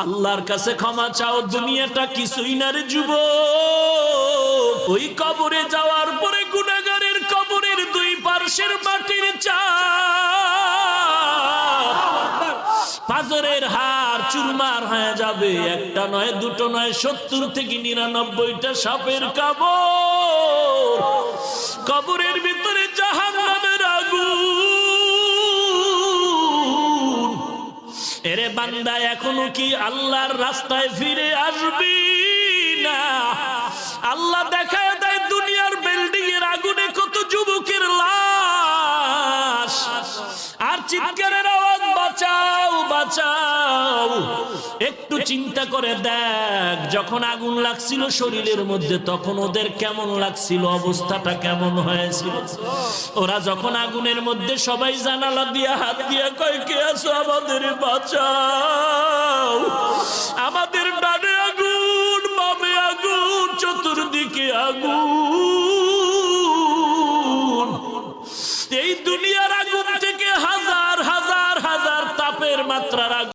আল্লাহর কাছে ক্ষমা চাও, দুনিয়াটা কিছুই না রে যুবক। ওই কবরে যাওয়ার পরে গুনাহগারের কবরের দুই পার্শ্বের মাটির চাপ পাজরের হাড় চুরমার হয়ে যাবে। একটা নয়, দুটো নয়, 70 থেকে 99টা সাপের কামড়। কবরের ভিতরে জাহান্নামের আগুন। এরে বান্দা, এখনো কি আল্লাহর রাস্তায় ফিরে আসবি না? আল্লাহ দেখায় দেয় দুনিয়ার বিল্ডিং এর আগুনে কত যুবকের লাশ, আর চিৎকারের আওয়াজ, বাঁচাও বাঁচাও। একটু চিন্তা করে দেখ, যখন আগুন লাগছিল শরীরের মধ্যে তখন ওদের কেমন লাগছিল, অবস্থাটা কেমন হয়েছিল। ওরা যখন আগুনের মধ্যে সবাই জানালা দিয়ে হাত দিয়ে কয়, কে আছো, আমাদের বাঁচাও। আমাদের ডানে আগুন, বামে আগুন, চতুর্দিকে আগুন। এই দুনিয়ার আগুন থেকে হাজার হাজার হাজার তাপের মাত্রার আগুন।